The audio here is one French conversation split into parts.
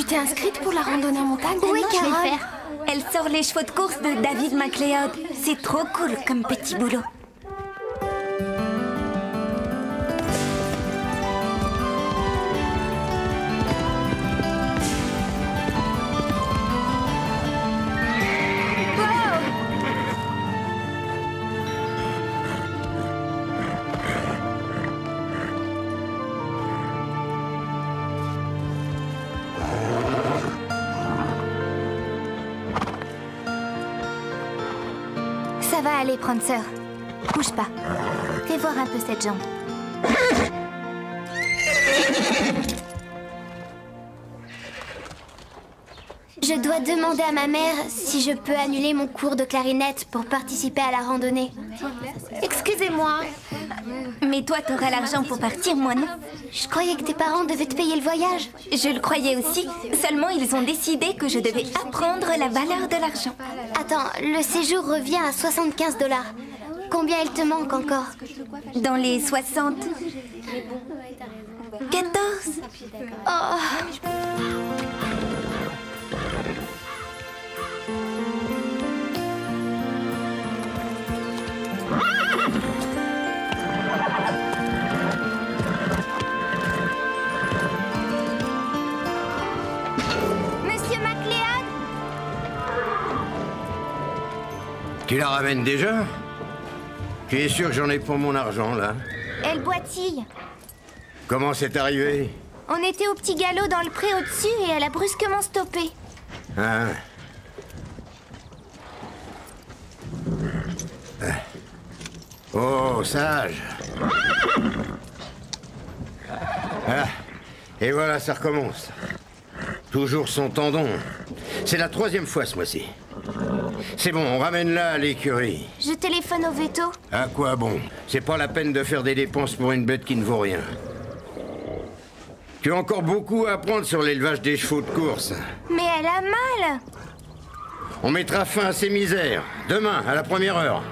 Tu t'es inscrite pour la randonnée en montagne? Oui, Carole. Je vais le faire. Elle sort les chevaux de course de David McLeod. C'est trop cool comme petit boulot. Ça va aller, Prancer. Bouge pas. Fais voir un peu cette jambe. Je dois demander à ma mère si je peux annuler mon cours de clarinette pour participer à la randonnée. Excusez-moi. Mais toi, t'auras l'argent pour partir, moi non. Je croyais que tes parents devaient te payer le voyage. Je le croyais aussi. Seulement, ils ont décidé que je devais apprendre la valeur de l'argent. Attends, le séjour revient à 75 $. Combien il te manque encore? Dans les 60... 14. Oh. Monsieur McLeod? Tu la ramènes déjà? Tu es sûr que j'en ai pour mon argent, là? Elle boitille. Comment c'est arrivé? On était au petit galop dans le pré au-dessus et elle a brusquement stoppé. Ah. Oh, sage. Ah. Et voilà, ça recommence. Toujours son tendon. C'est la 3e fois ce mois-ci. C'est bon, on ramène-la à l'écurie. Je téléphone au veto. À quoi bon? C'est pas la peine de faire des dépenses pour une bête qui ne vaut rien. Tu as encore beaucoup à apprendre sur l'élevage des chevaux de course. Mais elle a mal. On mettra fin à ces misères. Demain, à la 1re heure.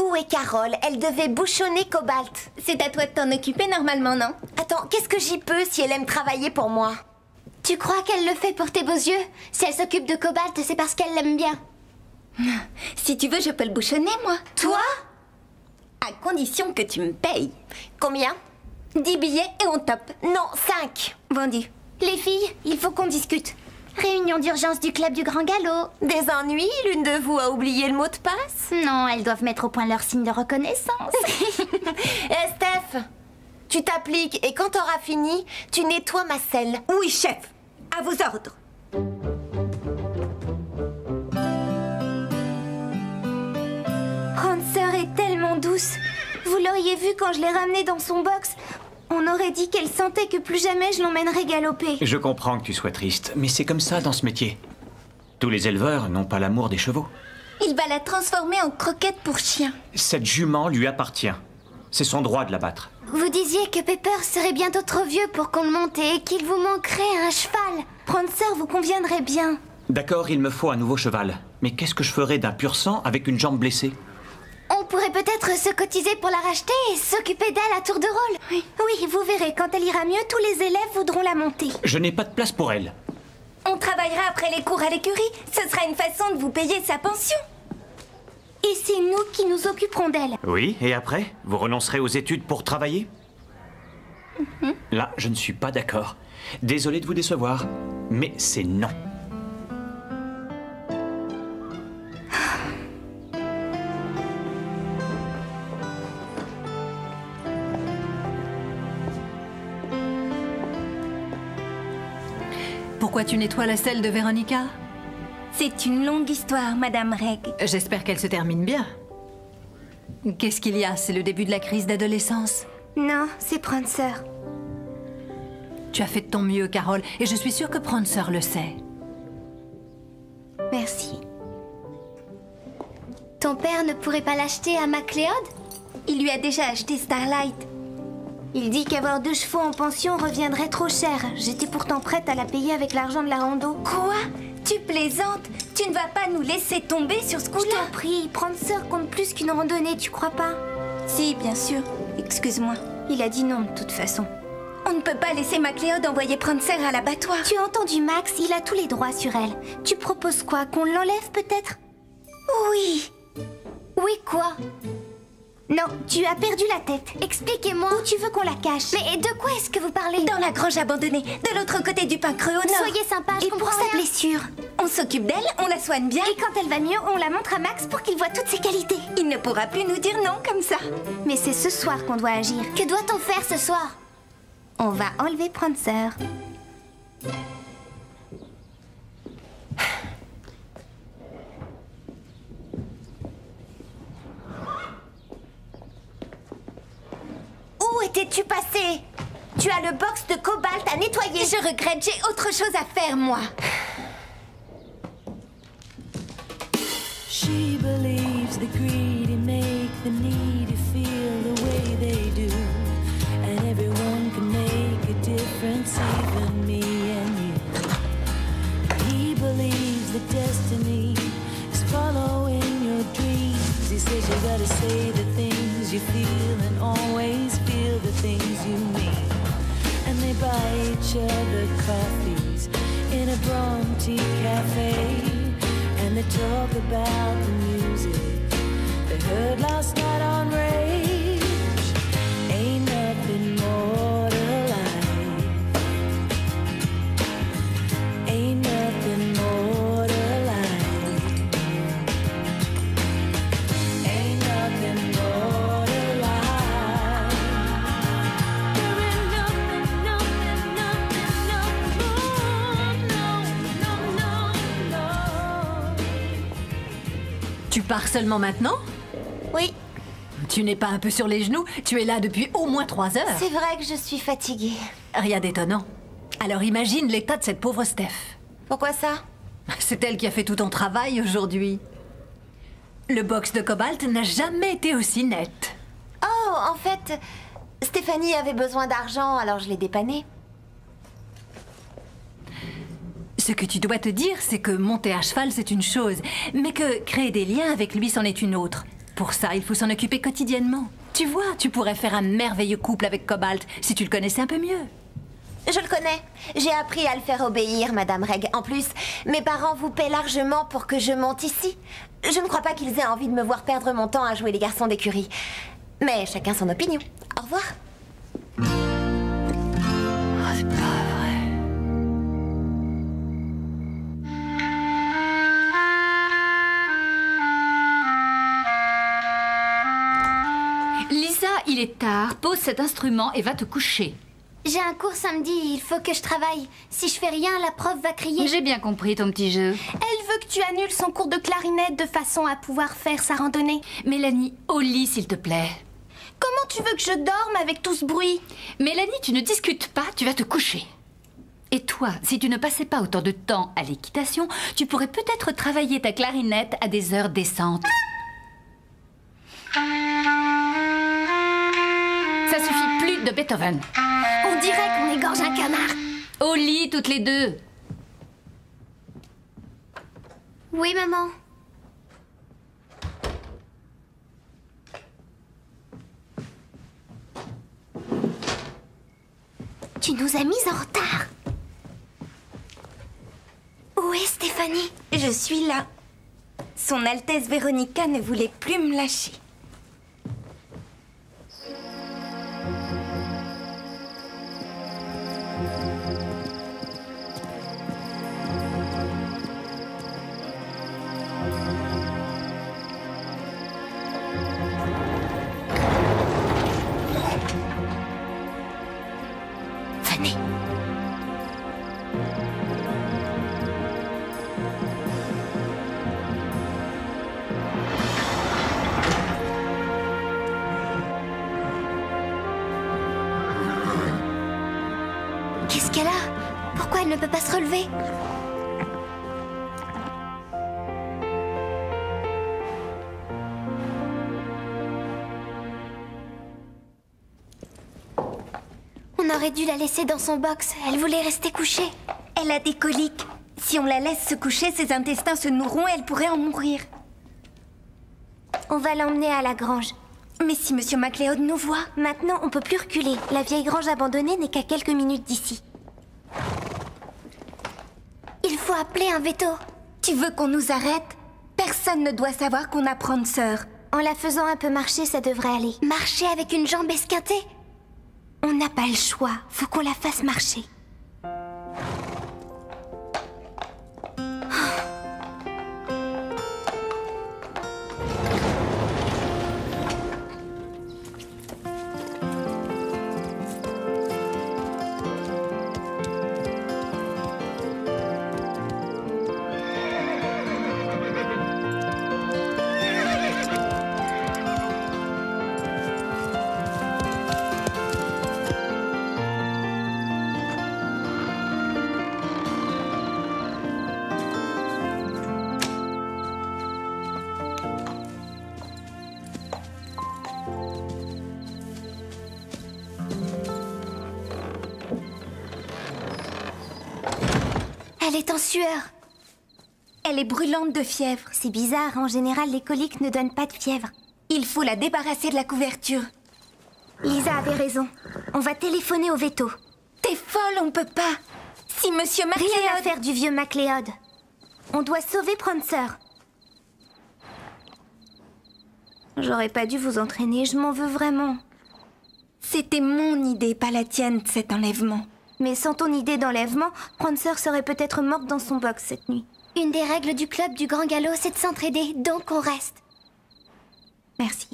Où est Carole? Elle devait bouchonner Cobalt. C'est à toi de t'en occuper normalement, non? Attends, qu'est-ce que j'y peux si elle aime travailler pour moi? Tu crois qu'elle le fait pour tes beaux yeux? Si elle s'occupe de Cobalt, c'est parce qu'elle l'aime bien. Si tu veux, je peux le bouchonner, moi. Toi? À condition que tu me payes. Combien? 10 billets et on top. Non, 5. Vendu. Les filles, il faut qu'on discute. Réunion d'urgence du club du Grand Galop. Des ennuis? L'une de vous a oublié le mot de passe? Non, elles doivent mettre au point leur signe de reconnaissance. Eh, Steph, tu t'appliques et quand t'auras fini, tu nettoies ma selle. Oui, chef. À vos ordres. Prancer est tellement douce. Vous l'auriez vu quand je l'ai ramenée dans son box. On aurait dit qu'elle sentait que plus jamais je l'emmènerais galoper. Je comprends que tu sois triste, mais c'est comme ça dans ce métier. Tous les éleveurs n'ont pas l'amour des chevaux. Il va la transformer en croquette pour chien. Cette jument lui appartient. C'est son droit de la battre. Vous disiez que Pepper serait bientôt trop vieux pour qu'on le monte et qu'il vous manquerait un cheval. Prancer vous conviendrait bien. D'accord, il me faut un nouveau cheval. Mais qu'est-ce que je ferais d'un pur sang avec une jambe blessée? On pourrait peut-être se cotiser pour la racheter et s'occuper d'elle à tour de rôle. Oui, vous verrez, quand elle ira mieux, tous les élèves voudront la monter. Je n'ai pas de place pour elle. On travaillera après les cours à l'écurie. Ce sera une façon de vous payer sa pension. Et c'est nous qui nous occuperons d'elle. Oui, et après? Vous renoncerez aux études pour travailler? Là, je ne suis pas d'accord. Désolé de vous décevoir, mais c'est non. Pourquoi tu nettoies la selle de Véronica? C'est une longue histoire, Madame Reg. J'espère qu'elle se termine bien. Qu'est-ce qu'il y a? C'est le début de la crise d'adolescence? Non, c'est Prancer. Tu as fait de ton mieux, Carole, et je suis sûre que Prancer le sait. Merci. Ton père ne pourrait pas l'acheter à MacLeod? Il lui a déjà acheté Starlight. Il dit qu'avoir 2 chevaux en pension reviendrait trop cher. J'étais pourtant prête à la payer avec l'argent de la rando. Quoi? Tu plaisantes? Tu ne vas pas nous laisser tomber sur ce Je coup-là? t'en prie, Prancer compte plus qu'une randonnée, tu crois pas? Si, bien sûr. Excuse-moi. Il a dit non, de toute façon. On ne peut pas laisser MacLeod envoyer Prancer à l'abattoir. Tu as entendu Max, il a tous les droits sur elle. Tu proposes quoi? Qu'on l'enlève peut-être? Oui. Oui, quoi? Non, tu as perdu la tête. Expliquez-moi. Où tu veux qu'on la cache? Mais de quoi est-ce que vous parlez? Dans la grange abandonnée, de l'autre côté du pin creux au nord. Soyez sympa, je Et comprends pour sa rien. blessure, on s'occupe d'elle, on la soigne bien. Et quand elle va mieux, on la montre à Max pour qu'il voit toutes ses qualités. Il ne pourra plus nous dire non comme ça. Mais c'est ce soir qu'on doit agir. Que doit-on faire ce soir? On va enlever Prancer. Où étais-tu passé? Tu as le box de cobalt à nettoyer. Je regrette, j'ai autre chose à faire, moi. She believes the greedy make the needy feel the way they do. And everyone can make a difference, even me and you. He believes that destiny is following your dreams. He says you gotta say the things you feel and always feel the things you mean. And they buy each other coffees in a Bronte cafe. And they talk about the music they heard last night on Rage. Ain't nothing more to life. Ain't nothing more to life. Ain't nothing more to life. There ain't nothing, nothing, nothing, nothing more. No, no, no, no. Tu pars seulement maintenant? Oui, Tu n'es pas un peu sur les genoux? Tu es là depuis au moins 3 heures. c'est vrai que je suis fatiguée. Rien d'étonnant. Alors imagine l'état de cette pauvre Steph. Pourquoi ça? C'est elle qui a fait tout ton travail aujourd'hui. Le box de cobalt n'a jamais été aussi net. Oh, en fait, Stéphanie avait besoin d'argent, alors je l'ai dépannée. Ce que tu dois te dire, c'est que monter à cheval, c'est une chose, mais que créer des liens avec lui, c'en est une autre. Pour ça, il faut s'en occuper quotidiennement. Tu vois, tu pourrais faire un merveilleux couple avec Cobalt si tu le connaissais un peu mieux. Je le connais. J'ai appris à le faire obéir, Madame Reg. En plus, mes parents vous paient largement pour que je monte ici. Je ne crois pas qu'ils aient envie de me voir perdre mon temps à jouer les garçons d'écurie. Mais chacun son opinion. Au revoir. Oh, c'est pas vrai. Lisa, il est tard. Pose cet instrument et va te coucher. J'ai un cours samedi, il faut que je travaille. Si je fais rien, la prof va crier. J'ai bien compris ton petit jeu. Elle veut que tu annules son cours de clarinette de façon à pouvoir faire sa randonnée. Mélanie, au lit, s'il te plaît. Comment tu veux que je dorme avec tout ce bruit? Mélanie, tu ne discutes pas, tu vas te coucher. Et toi, si tu ne passais pas autant de temps à l'équitation, tu pourrais peut-être travailler ta clarinette à des heures décentes. Ça suffit, plus de Beethoven. On dirait qu'on égorge un canard. Au lit, toutes les deux. Oui, maman. Tu nous as mises en retard. Où est Stéphanie? Je suis là. Son Altesse Véronica ne voulait plus me lâcher. Venez. Qu'est-ce qu'elle a? Pourquoi elle ne peut pas se relever? On aurait dû la laisser dans son box. Elle voulait rester couchée. Elle a des coliques. Si on la laisse se coucher, ses intestins se nourront et elle pourrait en mourir. On va l'emmener à la grange. Mais si Monsieur MacLeod nous voit... Maintenant, on peut plus reculer. La vieille grange abandonnée n'est qu'à quelques minutes d'ici. Il faut appeler un veto. Tu veux qu'on nous arrête? Personne ne doit savoir qu'on a Prancer. En la faisant un peu marcher, ça devrait aller. Marcher avec une jambe esquintée? On n'a pas le choix. Faut qu'on la fasse marcher. Elle est en sueur. Elle est brûlante de fièvre. C'est bizarre, en général, les coliques ne donnent pas de fièvre. Il faut la débarrasser de la couverture. Lisa avait raison. On va téléphoner au veto. T'es folle, on peut pas. Si Monsieur Rien à MacLeod... faire du vieux MacLeod. On doit sauver Prancer. J'aurais pas dû vous entraîner, je m'en veux vraiment. C'était mon idée, pas la tienne, cet enlèvement. Mais sans ton idée d'enlèvement, Prancer serait peut-être morte dans son box cette nuit. Une des règles du club du Grand Galop, c'est de s'entraider, donc on reste. Merci.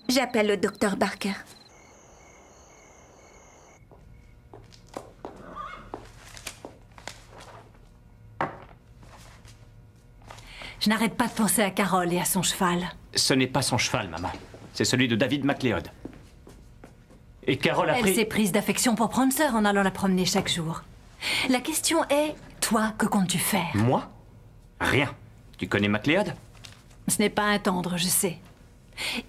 J'appelle le docteur Barker. Je n'arrête pas de penser à Carole et à son cheval. Ce n'est pas son cheval, maman. C'est celui de David MacLeod. Et Carole a Elle pris... s'est prise d'affection pour Prancer en allant la promener chaque jour. La question est, toi, que comptes-tu faire? Moi? Rien. Tu connais MacLeod? Ce n'est pas un tendre, je sais.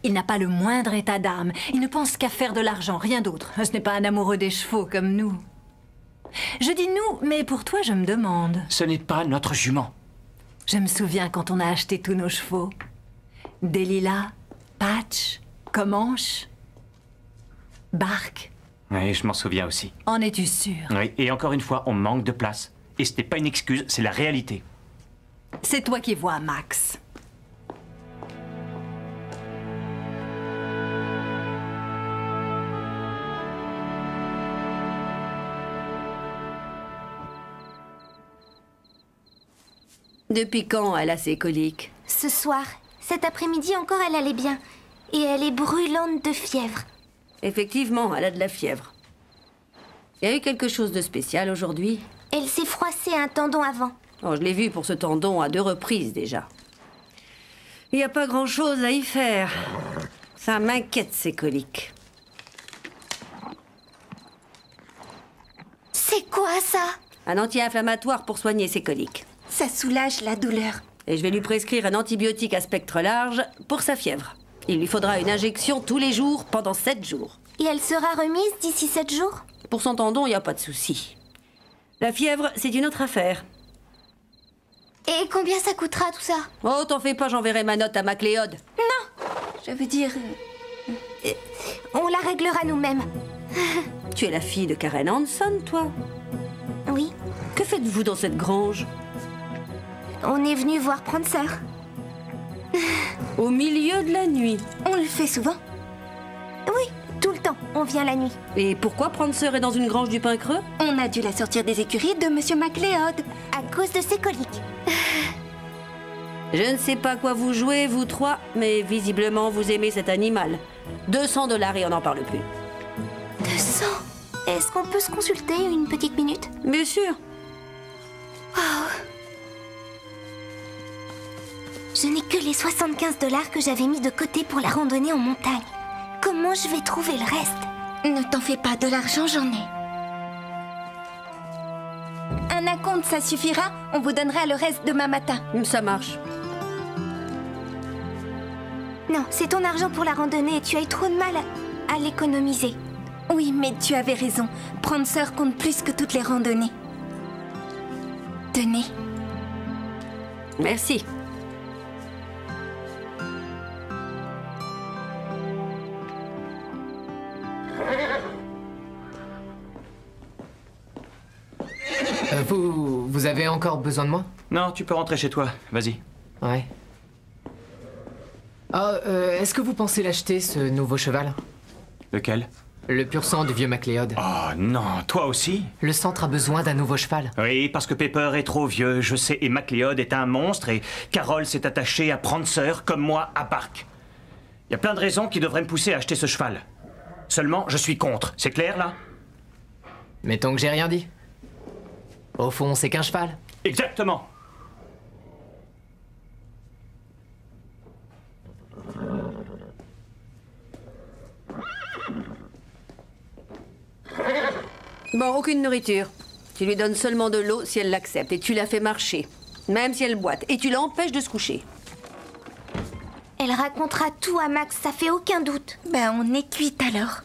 Il n'a pas le moindre état d'âme. Il ne pense qu'à faire de l'argent, rien d'autre. Ce n'est pas un amoureux des chevaux comme nous. Je dis nous, mais pour toi, je me demande. Ce n'est pas notre jument. Je me souviens quand on a acheté tous nos chevaux. Delilah, Patch, Comanche, Bark. Oui, je m'en souviens aussi. En es-tu sûr? Oui, et encore une fois, on manque de place. Et ce n'est pas une excuse, c'est la réalité. C'est toi qui vois, Max. Depuis quand elle a ses coliques? Ce soir, cet après-midi encore, elle allait bien. Et elle est brûlante de fièvre. Effectivement, elle a de la fièvre. Il y a eu quelque chose de spécial aujourd'hui? Elle s'est froissée un tendon avant. Oh, je l'ai vu pour ce tendon à 2 reprises déjà. Il n'y a pas grand-chose à y faire. Ça m'inquiète, ces coliques. C'est quoi ça? Un anti-inflammatoire pour soigner ses coliques. Ça soulage la douleur. Et je vais lui prescrire un antibiotique à spectre large pour sa fièvre. Il lui faudra une injection tous les jours pendant 7 jours. Et elle sera remise d'ici 7 jours? Pour son tendon, il n'y a pas de souci. La fièvre, c'est une autre affaire. Et combien ça coûtera tout ça? Oh, t'en fais pas, j'enverrai ma note à MacLeod. Non! Je veux dire... On la réglera nous-mêmes. Tu es la fille de Karen Hanson, toi? Oui. Que faites-vous dans cette grange? On est venu voir Prancer. Au milieu de la nuit. On le fait souvent? Oui, tout le temps. On vient la nuit. Et pourquoi Prancer est dans une grange du Pin Creux? On a dû la sortir des écuries de Monsieur MacLeod. À cause de ses coliques. Je ne sais pas quoi vous jouez, vous trois, mais visiblement vous aimez cet animal. 200 $ et on n'en parle plus. 200? Est-ce qu'on peut se consulter une petite minute? Bien sûr. Wow. Je n'ai que les 75 $ que j'avais mis de côté pour la randonnée en montagne. Comment je vais trouver le reste? Ne t'en fais pas, de l'argent, j'en ai. compte, ça suffira. On vous donnera le reste demain matin. Ça marche. Non, c'est ton argent pour la randonnée et tu as eu trop de mal à l'économiser. Oui, mais tu avais raison. Prancer compte plus que toutes les randonnées. Tenez. Merci. Vous avez encore besoin de moi? Non, tu peux rentrer chez toi. Vas-y. Ouais. Ah, est-ce que vous pensez l'acheter, ce nouveau cheval? Lequel? Le pur sang du vieux MacLeod. Oh non, toi aussi? Le centre a besoin d'un nouveau cheval. Oui, parce que Pepper est trop vieux, je sais, et MacLeod est un monstre, et Carol s'est attachée à Prancer, comme moi, à Bark. Il y a plein de raisons qui devraient me pousser à acheter ce cheval. Seulement, je suis contre. C'est clair, là? Mettons que j'ai rien dit. Au fond, c'est qu'un cheval. Exactement. Bon, aucune nourriture. Tu lui donnes seulement de l'eau si elle l'accepte et tu la fais marcher, même si elle boite, et tu l'empêches de se coucher. Elle racontera tout à Max, ça fait aucun doute. Ben, on est cuite alors.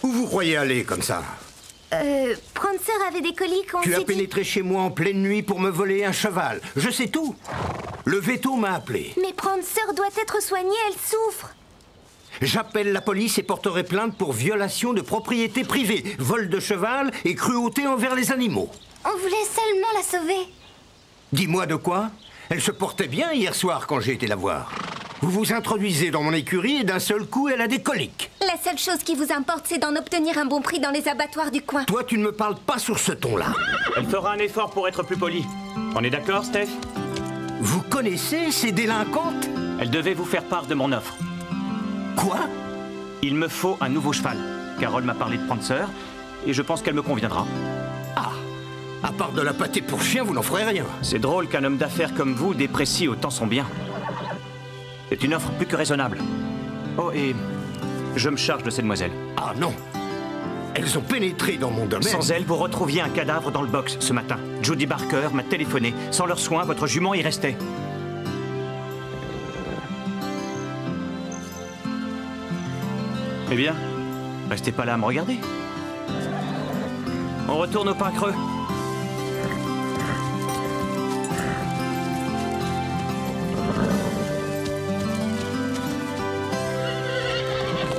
Où vous croyez aller comme ça? Prancer avait des coliques, on Tu s'est as dit... pénétré chez moi en pleine nuit pour me voler un cheval. Je sais tout. Le veto m'a appelé. Mais Prancer doit être soignée, elle souffre. J'appelle la police et porterai plainte pour violation de propriété privée, vol de cheval et cruauté envers les animaux. On voulait seulement la sauver. Dis-moi de quoi? Elle se portait bien hier soir quand j'ai été la voir. Vous vous introduisez dans mon écurie et d'un seul coup, elle a des coliques. La seule chose qui vous importe, c'est d'en obtenir un bon prix dans les abattoirs du coin. Toi, tu ne me parles pas sur ce ton-là. Elle fera un effort pour être plus polie. On est d'accord, Steph? Vous connaissez ces délinquantes? Elle devait vous faire part de mon offre. Quoi? Il me faut un nouveau cheval. Carole m'a parlé de Prancer, et je pense qu'elle me conviendra. Ah, à part de la pâtée pour chien, vous n'en ferez rien. C'est drôle qu'un homme d'affaires comme vous déprécie autant son bien. C'est une offre plus que raisonnable. Oh, et je me charge de ces demoiselles. Ah non. Elles ont pénétré dans mon domaine. Sans elles, vous retrouviez un cadavre dans le box ce matin. Judy Barker m'a téléphoné. Sans leurs soins, votre jument y restait. Eh bien, restez pas là à me regarder. On retourne au pain creux.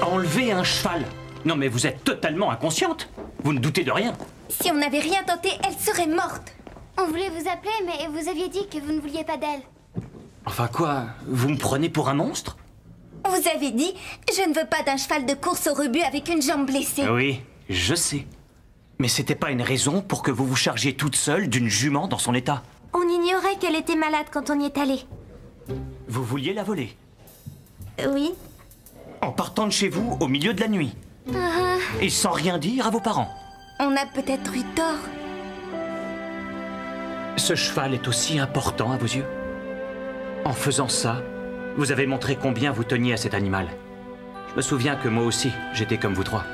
Enlever un cheval. Non mais vous êtes totalement inconsciente. Vous ne doutez de rien. Si on n'avait rien tenté, elle serait morte. On voulait vous appeler, mais vous aviez dit que vous ne vouliez pas d'elle. Enfin quoi? Vous me prenez pour un monstre? Vous avez dit, je ne veux pas d'un cheval de course au rebut avec une jambe blessée. Oui, je sais. Mais c'était pas une raison pour que vous vous chargiez toute seule d'une jument dans son état. On ignorait qu'elle était malade quand on y est allé. Vous vouliez la voler? Oui. En partant de chez vous au milieu de la nuit. Et sans rien dire à vos parents. On a peut-être eu tort. Ce cheval est aussi important à vos yeux? En faisant ça, vous avez montré combien vous teniez à cet animal. Je me souviens que moi aussi, j'étais comme vous trois.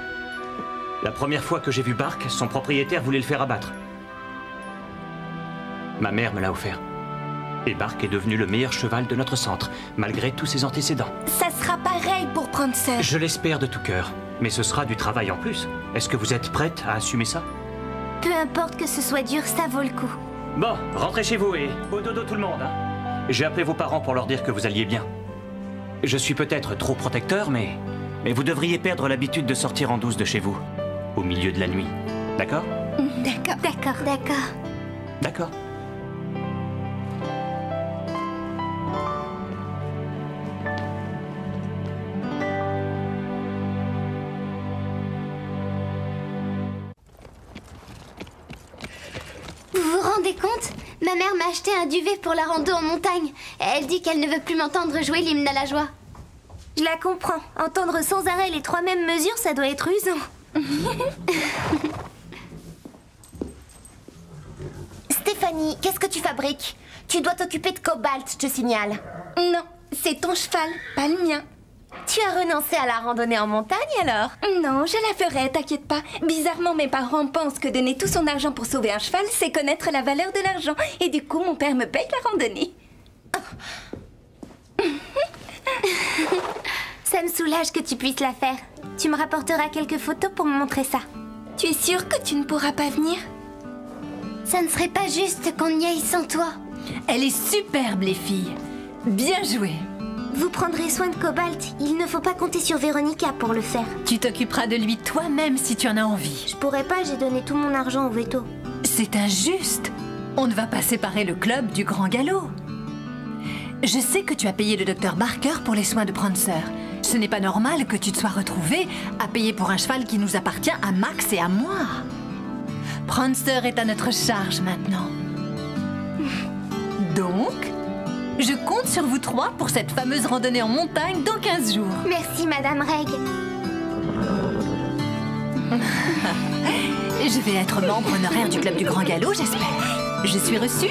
La première fois que j'ai vu Bark, son propriétaire voulait le faire abattre. Ma mère me l'a offert. Et Bark est devenu le meilleur cheval de notre centre, malgré tous ses antécédents. Ça sera pareil pour Prancer. Je l'espère de tout cœur. Mais ce sera du travail en plus. Est-ce que vous êtes prête à assumer ça? Peu importe que ce soit dur, ça vaut le coup. Bon, rentrez chez vous et au dodo tout le monde, hein. J'ai appelé vos parents pour leur dire que vous alliez bien. Je suis peut-être trop protecteur, mais vous devriez perdre l'habitude de sortir en douce de chez vous, au milieu de la nuit. D'accord? D'accord. D'accord, d'accord. D'accord. Vous vous rendez compte? Ma mère m'a acheté un duvet pour la rando en montagne. Elle dit qu'elle ne veut plus m'entendre jouer l'hymne à la joie. Je la comprends. Entendre sans arrêt les 3 mêmes mesures, ça doit être usant. Stéphanie, qu'est-ce que tu fabriques? Tu dois t'occuper de Cobalt, je te signale. Non, c'est ton cheval, pas le mien. Tu as renoncé à la randonnée en montagne alors? Non, je la ferai, t'inquiète pas. Bizarrement, mes parents pensent que donner tout son argent pour sauver un cheval, c'est connaître la valeur de l'argent. Et du coup, mon père me paye la randonnée. Ça me soulage que tu puisses la faire. Tu me rapporteras quelques photos pour me montrer ça. Tu es sûre que tu ne pourras pas venir? Ça ne serait pas juste qu'on y aille sans toi. Elle est superbe, les filles. Bien joué. Vous prendrez soin de Cobalt. Il ne faut pas compter sur Véronica pour le faire. Tu t'occuperas de lui toi-même si tu en as envie. Je pourrais pas, j'ai donné tout mon argent au veto. C'est injuste. On ne va pas séparer le club du grand galop. Je sais que tu as payé le docteur Barker pour les soins de Prancer. Ce n'est pas normal que tu te sois retrouvé à payer pour un cheval qui nous appartient à Max et à moi. Prancer est à notre charge maintenant. Donc, je compte sur vous trois pour cette fameuse randonnée en montagne dans 15 jours. Merci, Madame Reg. Je vais être membre honoraire du club du Grand Galop, j'espère. Je suis reçue.